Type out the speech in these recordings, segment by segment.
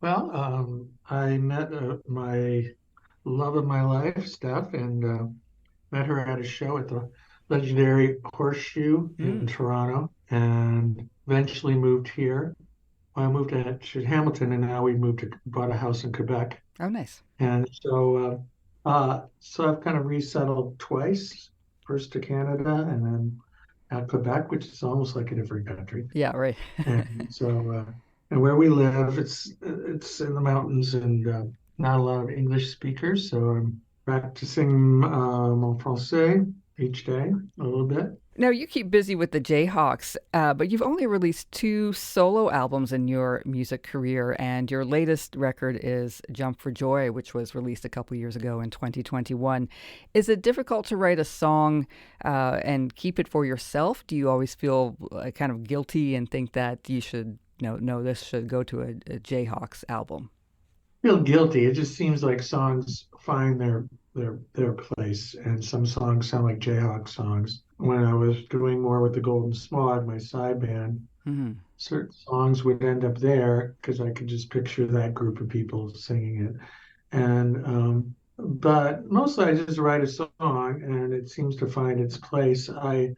Well, I met my love of my life, Steph, and met her at a show at the legendary Horseshoe in Mm. Toronto, and eventually moved here. I moved to Hamilton, and now we moved to bought a house in Quebec, Oh, nice. and so I've kind of resettled twice, first to Canada, and then at Quebec, which is almost like a different country. Yeah, right. And and where we live, it's in the mountains and not a lot of English speakers. So I'm practicing mon français each day a little bit. Now, you keep busy with the Jayhawks, but you've only released two solo albums in your music career, and your latest record is Jump for Joy, which was released a couple years ago in 2021. Is it difficult to write a song and keep it for yourself? Do you always feel kind of guilty and think that you should, no, this should go to a Jayhawks album? Feel guilty. It just seems like songs find their place, and some songs sound like Jayhawk songs. When I was doing more with the Golden Smog, my side band, Hmm. certain songs would end up there because I could just picture that group of people singing it. And but mostly I just write a song and it seems to find its place. I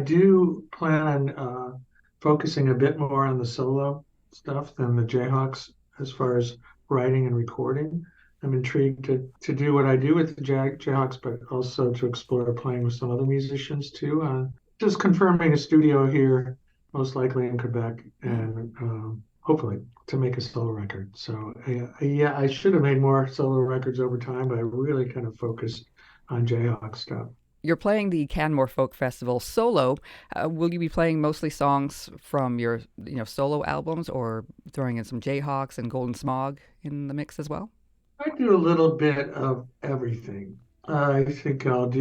do plan on focusing a bit more on the solo stuff than the Jayhawks as far as writing and recording. I'm intrigued to do what I do with the Jayhawks, but also to explore playing with some other musicians too. Just confirming a studio here, most likely in Quebec, Mm. and hopefully to make a solo record. So yeah, I should have made more solo records over time, but I really kind of focused on Jayhawk stuff. You're playing the Canmore Folk Festival solo. Will you be playing mostly songs from your, solo albums, or throwing in some Jayhawks and Golden Smog in the mix as well? I do a little bit of everything. I think I'll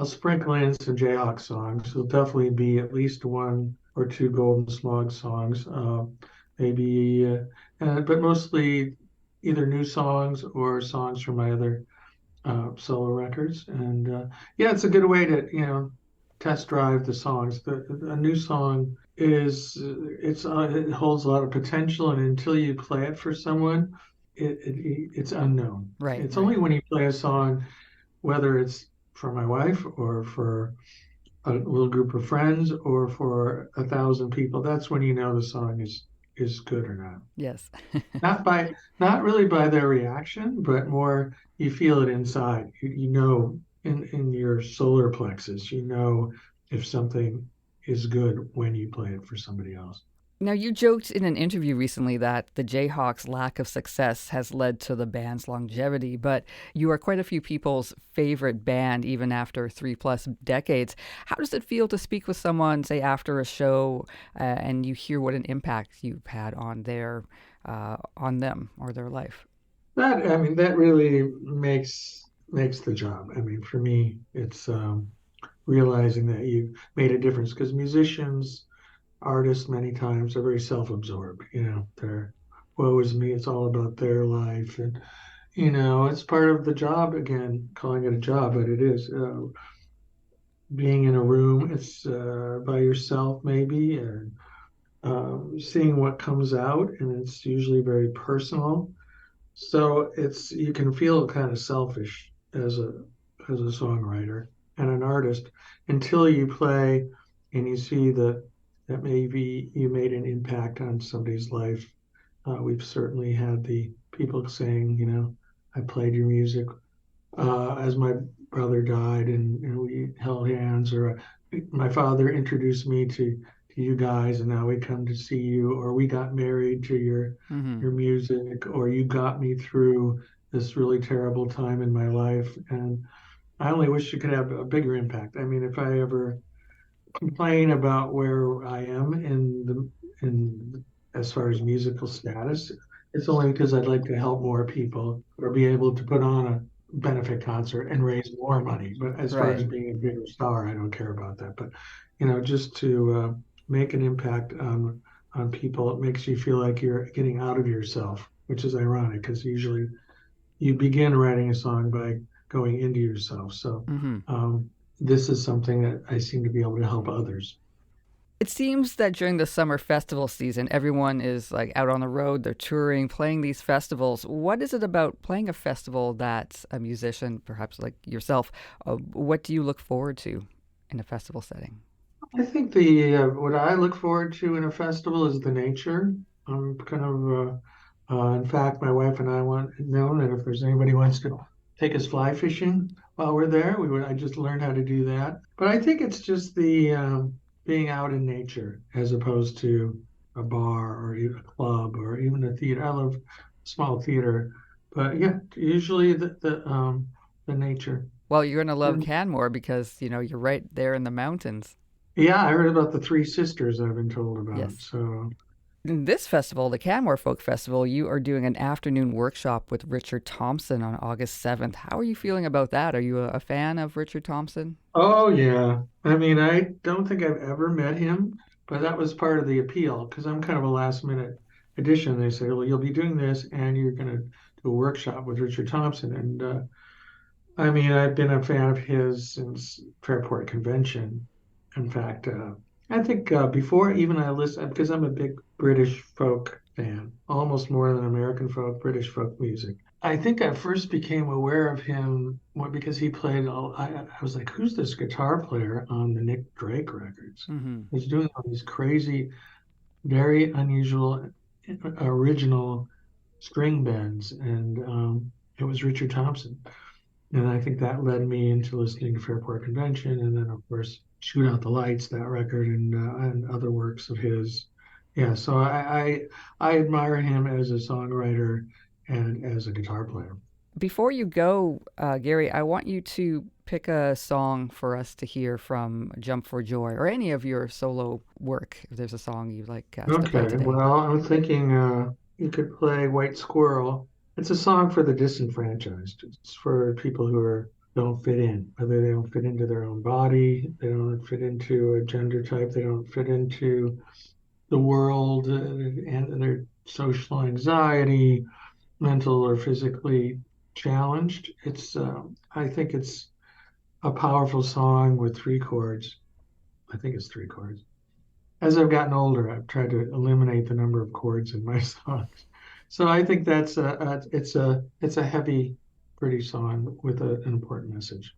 sprinkle in some Jayhawk songs. There'll definitely be at least one or two Golden Smog songs, maybe, but mostly either new songs or songs from my other solo records. And yeah, it's a good way to, test drive the songs. A new song it holds a lot of potential, and until you play it for someone, it's unknown. Right, It's right. only when you play a song, whether it's for my wife or for a little group of friends or for 1,000 people, that's when you know the song is good or not. Yes. Not really by their reaction, but more you feel it inside. You know in your solar plexus, you know if something is good when you play it for somebody else. Now, you joked in an interview recently that the Jayhawks' lack of success has led to the band's longevity, but you are quite a few people's favorite band even after 3+ decades. How does it feel to speak with someone, say, after a show, and you hear what an impact you've had on on them or their life? That really makes the job. I mean, for me, it's realizing that you made a difference because musicians, artists, many times are very self-absorbed. They're woe is me. It's all about their life, and it's part of the job. Again, calling it a job, but it is being in a room. It's by yourself, maybe, and seeing what comes out, and it's usually very personal. So it's you can feel kind of selfish as a songwriter and an artist until you play and you see that maybe you made an impact on somebody's life. We've certainly had the people saying, I played your music as my brother died, and we held hands, or my father introduced me to you guys, and now we come to see you, or we got married to Hmm. your music, or you got me through this really terrible time in my life. And I only wish you could have a bigger impact. I mean, if I ever complain about where I am in as far as musical status, it's only because I'd like to help more people or be able to put on a benefit concert and raise more money. But as far as Right. being a bigger star, I don't care about that. But just to make an impact on people, it makes you feel like you're getting out of yourself, which is ironic because usually you begin writing a song by going into yourself. So Hmm. this is something that I seem to be able to help others. It seems that during the summer festival season, everyone is like out on the road, they're touring, playing these festivals. What is it about playing a festival that a musician, perhaps like yourself, what do you look forward to in a festival setting? I think the what I look forward to in a festival is the nature. I'm kind of, in fact, my wife and I want known that if there's anybody who wants to take us fly fishing while we're there, we would. I just learned how to do that. But I think it's just the being out in nature as opposed to a bar or even a club or even a theater. I love small theater, but yeah, usually the nature. Well, you're going to love And Canmore because, you're right there in the mountains. yeah, I heard about the Three Sisters I've been told about. Yes. So In this festival, the Canmore Folk Festival, you are doing an afternoon workshop with Richard Thompson on August 7th. How are you feeling about that? Are you a fan of Richard Thompson? oh yeah. I mean, I don't think I've ever met him, but that was part of the appeal because I'm kind of a last minute addition. They said, well, you'll be doing this and you're going to do a workshop with Richard Thompson. And I mean, I've been a fan of his since Fairport Convention. In fact, I think before even I listen, because I'm a big British folk fan, almost more than American folk, British folk music. I think I first became aware of him because he played. I was like, who's this guitar player on the Nick Drake records? Hmm. He's doing all these crazy, very unusual, original string bends, and it was Richard Thompson. And I think that led me into listening to Fairport Convention, and then of course Shoot Out the Lights, that record, and other works of his. Yeah, so I admire him as a songwriter and as a guitar player. Before you go, Gary, I want you to pick a song for us to hear from Jump for Joy or any of your solo work. If there's a song you like stepped out Okay, today. well, I'm thinking you could play White Squirrel. It's a song for the disenfranchised. It's for people who don't fit in, whether they don't fit into their own body, they don't fit into a gender type, they don't fit into the world, and their social anxiety, mental or physically challenged. I think it's a powerful song with three chords. I think it's three chords. As I've gotten older, I've tried to eliminate the number of chords in my songs. So I think it's a heavy, pretty song with an important message.